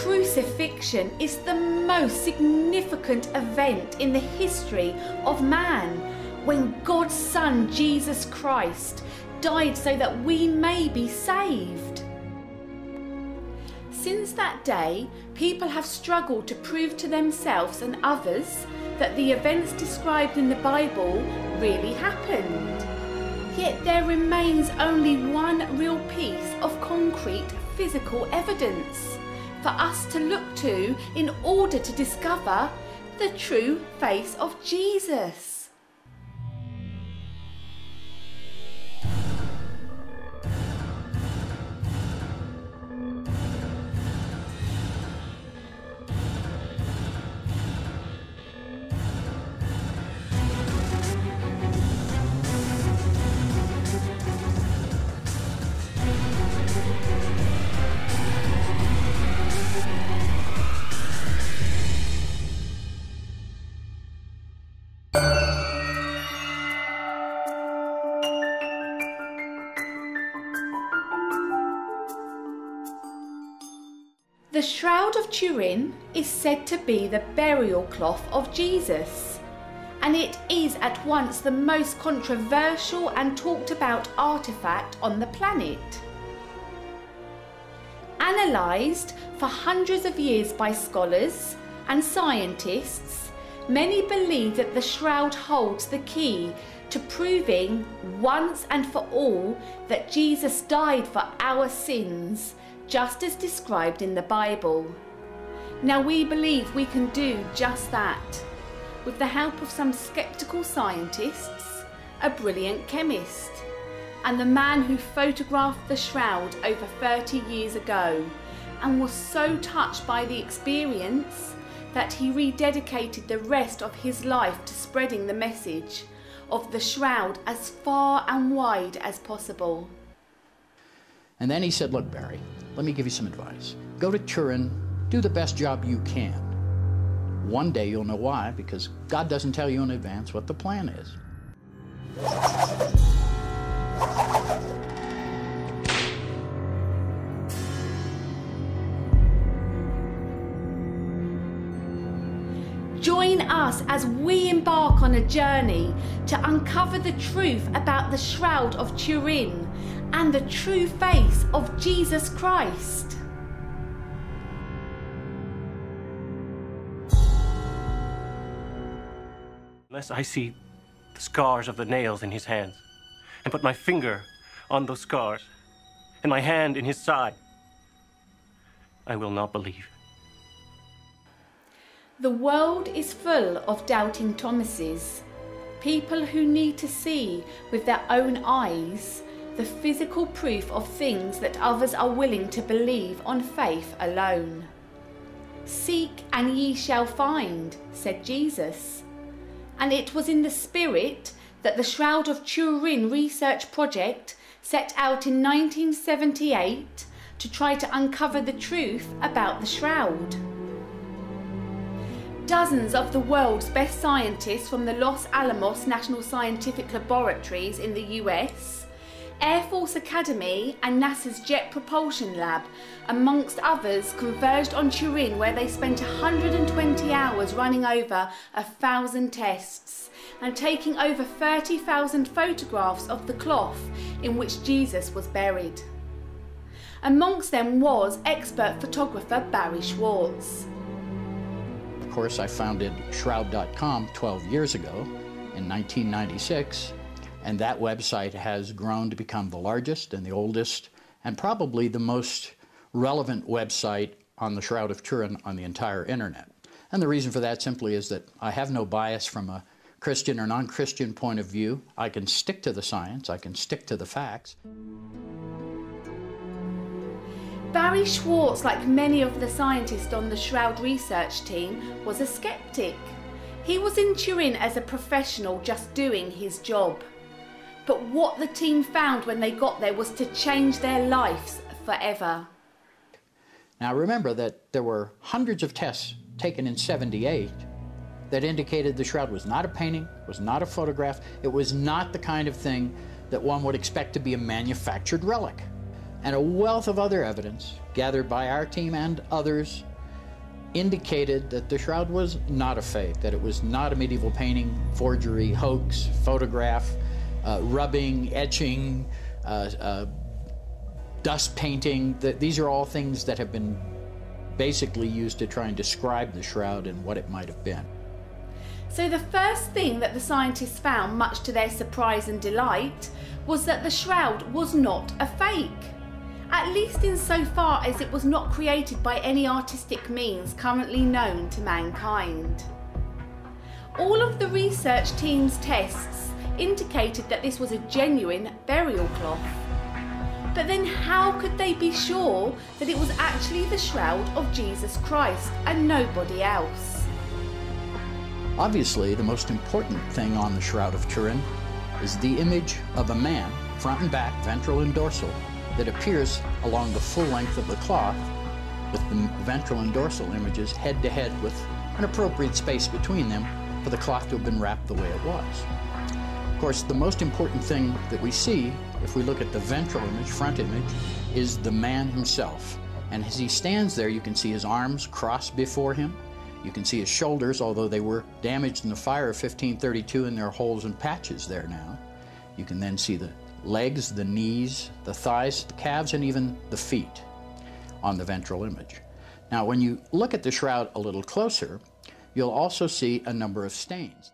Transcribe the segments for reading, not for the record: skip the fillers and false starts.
crucifixion is the most significant event in the history of man, when God's Son, Jesus Christ, died so that we may be saved. Since that day, people have struggled to prove to themselves and others that the events described in the Bible really happened. Yet there remains only one real piece of concrete physical evidence for us to look to in order to discover the true face of Jesus. The Shroud of Turin is said to be the burial cloth of Jesus, and it is at once the most controversial and talked about artefact on the planet. Analysed for hundreds of years by scholars and scientists, many believe that the shroud holds the key to proving once and for all that Jesus died for our sins, just as described in the Bible. Now we believe we can do just that, with the help of some skeptical scientists, a brilliant chemist, and the man who photographed the shroud over 30 years ago and was so touched by the experience that he rededicated the rest of his life to spreading the message of the shroud as far and wide as possible. And then he said, look, Barry, let me give you some advice. Go to Turin, do the best job you can. One day you'll know why, because God doesn't tell you in advance what the plan is. Join us as we embark on a journey to uncover the truth about the Shroud of Turin and the true face of Jesus Christ. Unless I see the scars of the nails in his hands, and put my finger on those scars, and my hand in his side, I will not believe. The world is full of doubting Thomases, people who need to see with their own eyes the physical proof of things that others are willing to believe on faith alone. Seek and ye shall find, said Jesus. And it was in the spirit that the Shroud of Turin research project set out in 1978 to try to uncover the truth about the shroud. Dozens of the world's best scientists from the Los Alamos National Scientific Laboratories in the US, Air Force Academy and NASA's Jet Propulsion Lab, amongst others, converged on Turin, where they spent 120 hours running over 1,000 tests and taking over 30,000 photographs of the cloth in which Jesus was buried. Amongst them was expert photographer Barry Schwartz. Of course, I founded Shroud.com 12 years ago in 1996, and that website has grown to become the largest and the oldest and probably the most relevant website on the Shroud of Turin on the entire internet. And the reason for that simply is that I have no bias from a Christian or non-Christian point of view. I can stick to the science, I can stick to the facts. Barry Schwartz, like many of the scientists on the Shroud research team, was a skeptic. He was in Turin as a professional just doing his job. But what the team found when they got there was to change their lives forever. Now remember that there were hundreds of tests taken in '78 that indicated the shroud was not a painting, was not a photograph, it was not the kind of thing that one would expect to be a manufactured relic. And a wealth of other evidence gathered by our team and others indicated that the shroud was not a fake, that it was not a medieval painting, forgery, hoax, photograph, rubbing, etching, dust painting. These are all things that have been basically used to try and describe the shroud and what it might have been. So the first thing that the scientists found, much to their surprise and delight, was that the shroud was not a fake. At least insofar as it was not created by any artistic means currently known to mankind. All of the research team's tests indicated that this was a genuine burial cloth. But then how could they be sure that it was actually the shroud of Jesus Christ and nobody else? Obviously, the most important thing on the Shroud of Turin is the image of a man, front and back, ventral and dorsal, that appears along the full length of the cloth, with the ventral and dorsal images head to head with an appropriate space between them for the cloth to have been wrapped the way it was. Of course, the most important thing that we see, if we look at the ventral image, front image, is the man himself. And as he stands there, you can see his arms crossed before him. You can see his shoulders, although they were damaged in the fire of 1532 and there are holes and patches there now. You can then see the legs, the knees, the thighs, the calves, and even the feet on the ventral image. Now, when you look at the shroud a little closer, you'll also see a number of stains.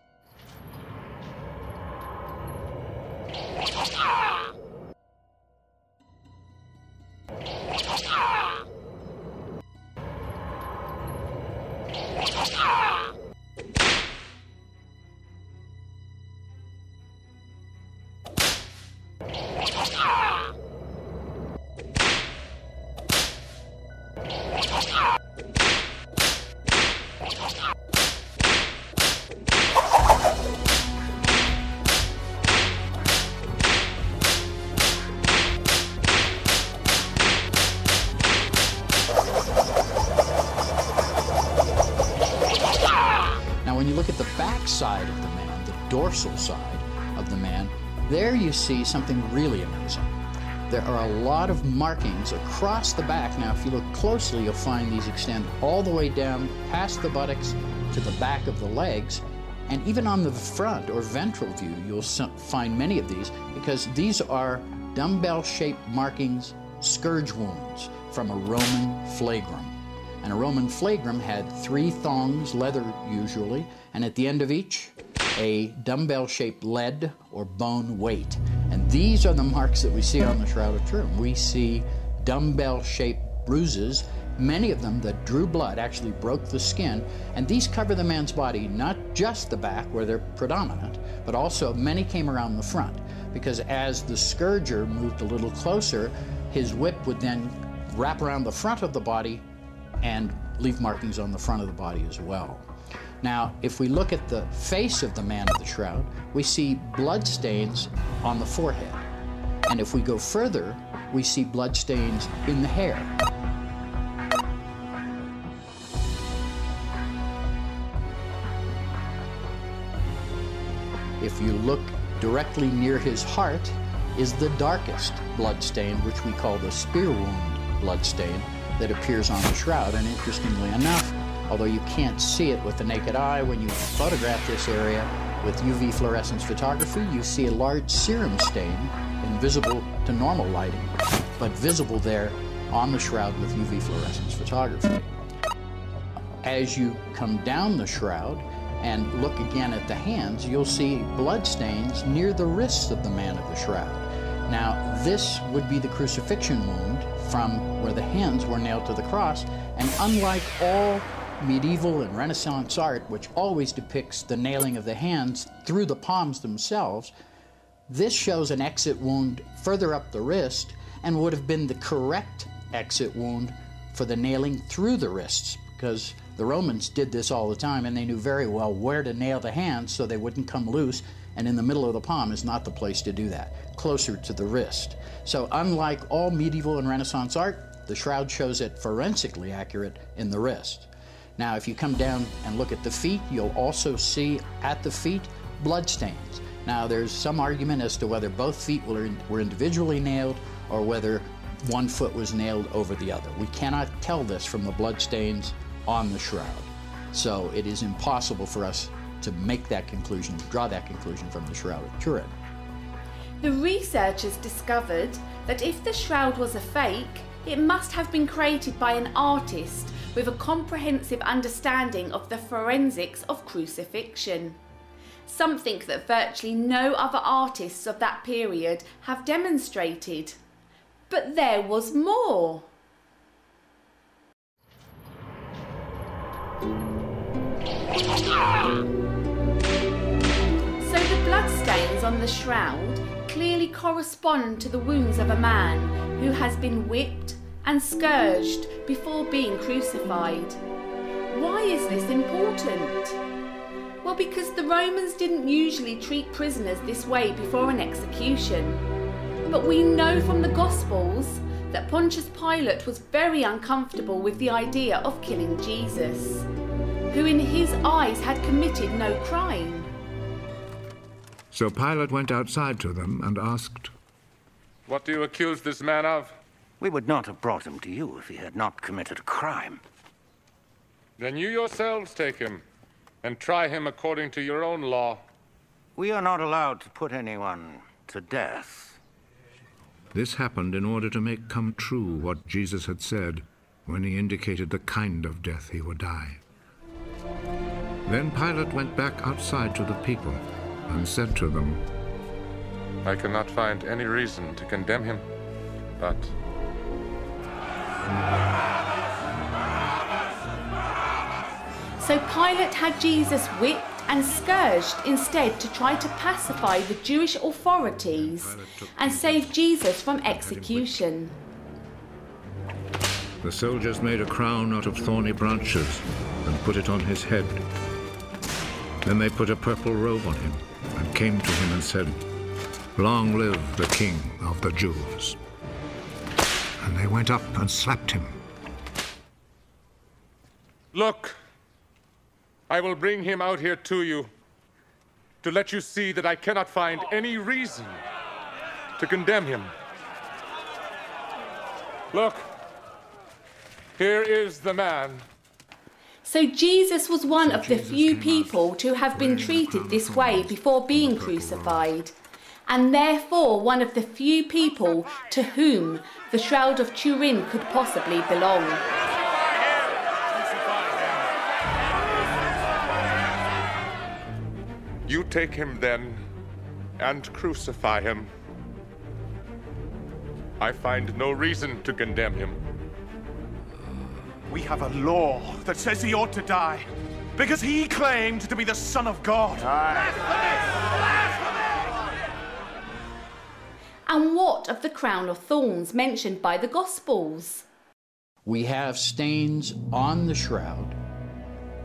When you look at the back side of the man, the dorsal side of the man, there you see something really amazing. There are a lot of markings across the back. Now, if you look closely, you'll find these extend all the way down past the buttocks to the back of the legs. And even on the front or ventral view, you'll find many of these, because these are dumbbell-shaped markings, scourge wounds from a Roman flagrum. And a Roman flagrum had 3 thongs, leather usually, and at the end of each, a dumbbell-shaped lead or bone weight. And these are the marks that we see on the Shroud of Turin. We see dumbbell-shaped bruises, many of them that drew blood, actually broke the skin, and these cover the man's body, not just the back where they're predominant, but also many came around the front, because as the scourger moved a little closer, his whip would then wrap around the front of the body and leave markings on the front of the body as well. Now, if we look at the face of the man of the shroud, we see blood stains on the forehead. And if we go further, we see blood stains in the hair. If you look directly near his heart is the darkest blood stain, which we call the spear wound blood stain, that appears on the shroud. And interestingly enough, although you can't see it with the naked eye, when you photograph this area with UV fluorescence photography, you see a large serum stain, invisible to normal lighting, but visible there on the shroud with UV fluorescence photography. As you come down the shroud and look again at the hands, you'll see blood stains near the wrists of the man of the shroud. Now, this would be the crucifixion wound from where the hands were nailed to the cross, and unlike all medieval and Renaissance art, which always depicts the nailing of the hands through the palms themselves, this shows an exit wound further up the wrist and would have been the correct exit wound for the nailing through the wrists, because the Romans did this all the time, and they knew very well where to nail the hands so they wouldn't come loose, and in the middle of the palm is not the place to do that, closer to the wrist. So unlike all medieval and Renaissance art, the shroud shows it forensically accurate in the wrist. Now, if you come down and look at the feet, you'll also see at the feet blood stains. Now, there's some argument as to whether both feet were individually nailed or whether one foot was nailed over the other. We cannot tell this from the blood stains on the shroud. So it is impossible for us to make that conclusion, draw that conclusion from the Shroud of Turin. The researchers discovered that if the shroud was a fake, it must have been created by an artist with a comprehensive understanding of the forensics of crucifixion. Something that virtually no other artists of that period have demonstrated. But there was more. So the bloodstains on the shroud clearly correspond to the wounds of a man who has been whipped and scourged before being crucified. Why is this important? Well, because the Romans didn't usually treat prisoners this way before an execution. But we know from the Gospels that Pontius Pilate was very uncomfortable with the idea of killing Jesus, who in his eyes had committed no crime. So Pilate went outside to them and asked, "What do you accuse this man of?" We would not have brought him to you if he had not committed a crime. "Then you yourselves take him and try him according to your own law." We are not allowed to put anyone to death. This happened in order to make come true what Jesus had said when he indicated the kind of death he would die. Then Pilate went back outside to the people and said to them, "I cannot find any reason to condemn him, but So Pilate had Jesus whipped and scourged instead to try to pacify the Jewish authorities and save Jesus from execution. The soldiers made a crown out of thorny branches and put it on his head. Then they put a purple robe on him and came to him and said, 'Long live the King of the Jews.' And they went up and slapped him. look, I will bring him out here to you to let you see that I cannot find any reason to condemn him. Look, here is the man." So Jesus was one of the few people to have been treated this way before being crucified, and therefore one of the few people to whom the Shroud of Turin could possibly belong. You take him then and crucify him. I find no reason to condemn him. We have a law that says he ought to die because he claimed to be the Son of God. And what of the crown of thorns mentioned by the Gospels? We have stains on the shroud,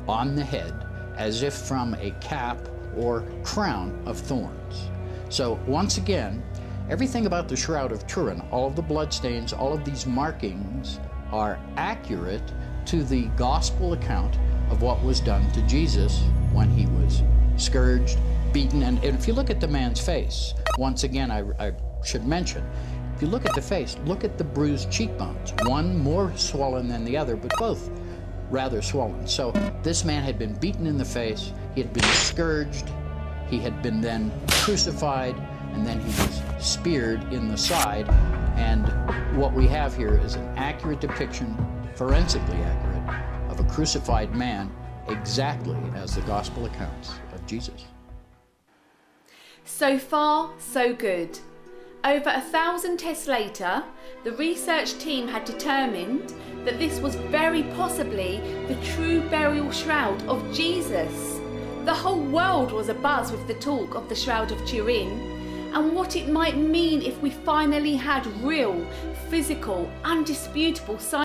on the head, as if from a cap or crown of thorns. So once again, everything about the Shroud of Turin, all of the bloodstains, all of these markings are accurate to the gospel account of what was done to Jesus when he was scourged, beaten, and if you look at the man's face, once again I should mention, if you look at the face, look at the bruised cheekbones, one more swollen than the other, but both rather swollen. So this man had been beaten in the face, he had been scourged, he had been then crucified, and then he was speared in the side. And what we have here is an accurate depiction, forensically accurate, of a crucified man exactly as the gospel accounts of Jesus. So far, so good. Over 1,000 tests later, the research team had determined that this was very possibly the true burial shroud of Jesus. The whole world was abuzz with the talk of the Shroud of Turin and what it might mean if we finally had real, physical, undisputable signs